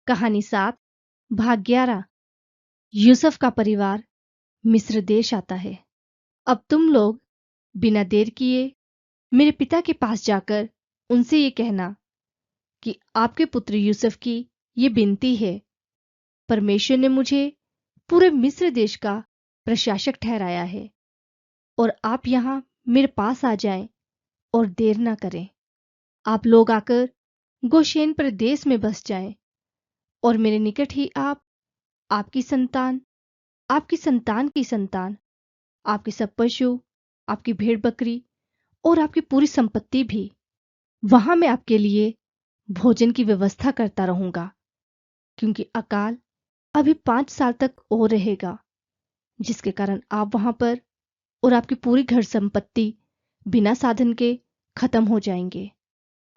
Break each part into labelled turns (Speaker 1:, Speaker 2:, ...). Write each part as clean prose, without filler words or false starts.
Speaker 1: कहानी 7 भाग 11। यूसुफ का परिवार मिस्र देश आता है। अब तुम लोग बिना देर किए मेरे पिता के पास जाकर उनसे ये कहना कि आपके पुत्र यूसुफ की ये विनती है। परमेश्वर ने मुझे पूरे मिस्र देश का प्रशासक ठहराया है और आप यहाँ मेरे पास आ जाएं और देर ना करें। आप लोग आकर गोशेन प्रदेश में बस जाएं और मेरे निकट ही आपकी संतान, आपकी संतान की संतान, आपके सब पशु, आपकी भेड़ बकरी और आपकी पूरी संपत्ति भी, वहां मैं आपके लिए भोजन की व्यवस्था करता रहूंगा, क्योंकि अकाल अभी 5 साल तक और रहेगा, जिसके कारण आप वहां पर और आपकी पूरी घर संपत्ति बिना साधन के खत्म हो जाएंगे।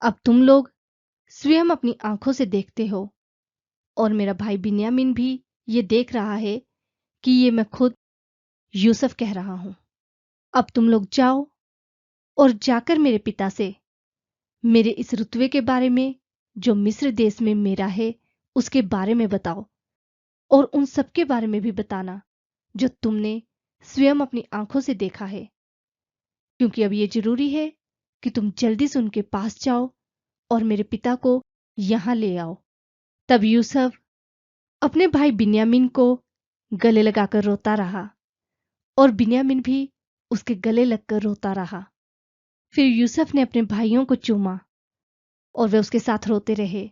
Speaker 1: अब तुम लोग स्वयं अपनी आंखों से देखते हो और मेरा भाई बिन्यामीन भी ये देख रहा है कि ये मैं खुद यूसुफ कह रहा हूं। अब तुम लोग जाओ और जाकर मेरे पिता से मेरे इस रुतबे के बारे में जो मिस्र देश में मेरा है उसके बारे में बताओ, और उन सब के बारे में भी बताना जो तुमने स्वयं अपनी आंखों से देखा है, क्योंकि अब ये जरूरी है कि तुम जल्दी से उनके पास जाओ और मेरे पिता को यहां ले आओ। तब यूसुफ अपने भाई बिन्यामीन को गले लगाकर रोता रहा और बिन्यामीन भी उसके गले लगकर रोता रहा। फिर यूसुफ ने अपने भाइयों को चूमा और वे उसके साथ रोते रहे।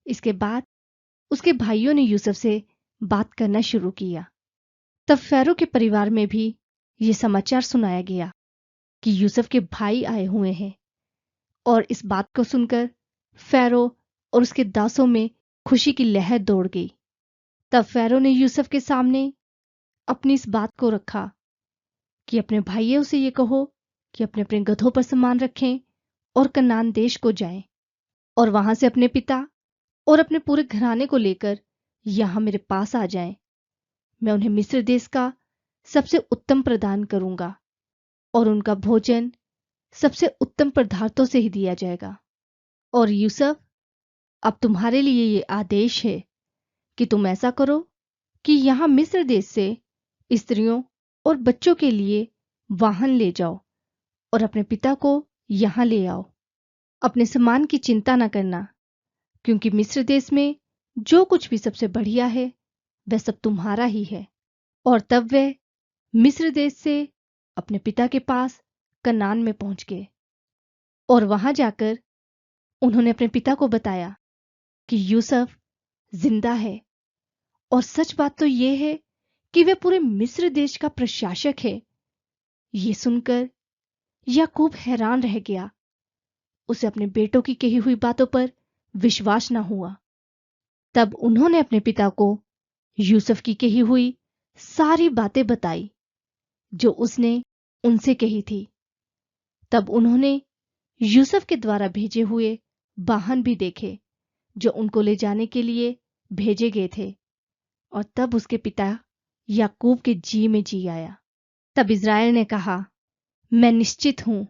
Speaker 1: इसके बाद उसके भाइयों ने यूसुफ से बात करना शुरू किया। तब फैरो के परिवार में भी ये समाचार सुनाया गया कि यूसुफ के भाई आए हुए हैं, और इस बात को सुनकर फैरो और उसके दासों में खुशी की लहर दौड़ गई। तब फैरो ने यूसुफ के सामने अपनी इस बात को रखा कि अपने भाइयों से ये कहो कि अपने अपने गधों पर सामान रखें और कनान देश को जाएं और वहां से अपने पिता और अपने पूरे घराने को लेकर यहां मेरे पास आ जाएं। मैं उन्हें मिस्र देश का सबसे उत्तम प्रदान करूंगा और उनका भोजन सबसे उत्तम पदार्थों से ही दिया जाएगा। और यूसुफ, अब तुम्हारे लिए ये आदेश है कि तुम ऐसा करो कि यहां मिस्र देश से स्त्रियों और बच्चों के लिए वाहन ले जाओ और अपने पिता को यहां ले आओ। अपने सामान की चिंता न करना, क्योंकि मिस्र देश में जो कुछ भी सबसे बढ़िया है वह सब तुम्हारा ही है। और तब वे मिस्र देश से अपने पिता के पास कनान में पहुंच गए और वहां जाकर उन्होंने अपने पिता को बताया कि यूसुफ जिंदा है, और सच बात तो यह है कि वह पूरे मिस्र देश का प्रशासक है। ये सुनकर याकूब हैरान रह गया। उसे अपने बेटों की कही हुई बातों पर विश्वास न हुआ। तब उन्होंने अपने पिता को यूसुफ की कही हुई सारी बातें बताई जो उसने उनसे कही थी। तब उन्होंने यूसुफ के द्वारा भेजे हुए वाहन भी देखे जो उनको ले जाने के लिए भेजे गए थे, और तब उसके पिता याकूब के जी में जी आया। तब इज़राइल ने कहा, मैं निश्चित हूं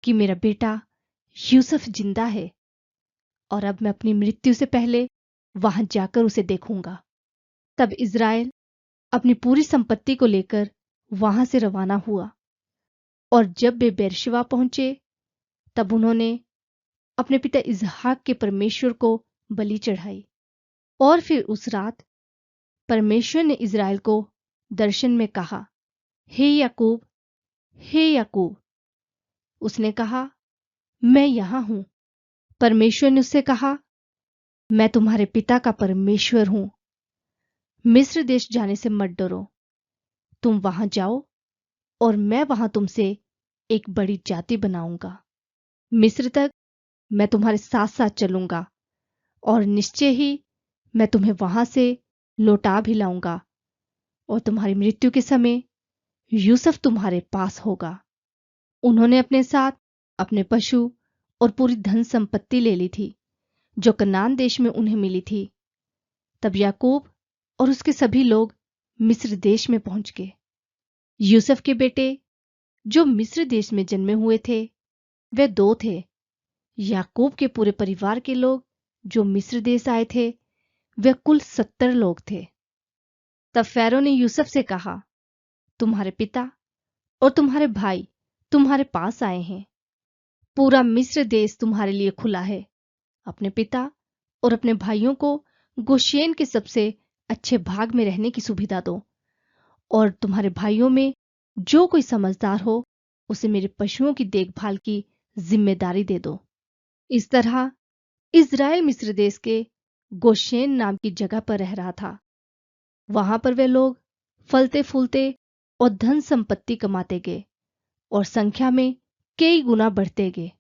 Speaker 1: कि मेरा बेटा यूसुफ जिंदा है, और अब मैं अपनी मृत्यु से पहले वहां जाकर उसे देखूंगा। तब इज़राइल अपनी पूरी संपत्ति को लेकर वहां से रवाना हुआ, और जब वे बेरशेबा पहुंचे तब उन्होंने अपने पिता इसहाक के परमेश्वर को बलि चढ़ाई। और फिर उस रात परमेश्वर ने इज़राइल को दर्शन में कहा, हे याकूब, हे याकूब। उसने कहा, मैं यहां हूं। परमेश्वर ने उससे कहा, मैं तुम्हारे पिता का परमेश्वर हूं। मिस्र देश जाने से मत डरो। तुम वहां जाओ और मैं वहां तुमसे एक बड़ी जाति बनाऊंगा। मिस्र तक मैं तुम्हारे साथ साथ चलूंगा, और निश्चय ही मैं तुम्हें वहां से लौटा भी लाऊंगा, और तुम्हारी मृत्यु के समय यूसुफ तुम्हारे पास होगा। उन्होंने अपने साथ अपने पशु और पूरी धन संपत्ति ले ली थी जो कनान देश में उन्हें मिली थी। तब याकूब और उसके सभी लोग मिस्र देश में पहुंच गए। यूसुफ के बेटे जो मिस्र देश में जन्मे हुए थे वे 2 थे। याकूब के पूरे परिवार के लोग जो मिस्र देश आए थे वे कुल 70 लोग थे। तब फ़ैरो ने यूसुफ से कहा, तुम्हारे पिता और तुम्हारे भाई तुम्हारे पास आए हैं। पूरा मिस्र देश तुम्हारे लिए खुला है। अपने पिता और अपने भाइयों को गोशेन के सबसे अच्छे भाग में रहने की सुविधा दो, और तुम्हारे भाइयों में जो कोई समझदार हो उसे मेरे पशुओं की देखभाल की जिम्मेदारी दे दो। इस तरह इज़राइल मिस्र देश के गोशेन नाम की जगह पर रह रहा था। वहां पर वे लोग फलते फूलते और धन संपत्ति कमाते गए और संख्या में कई गुना बढ़ते गए।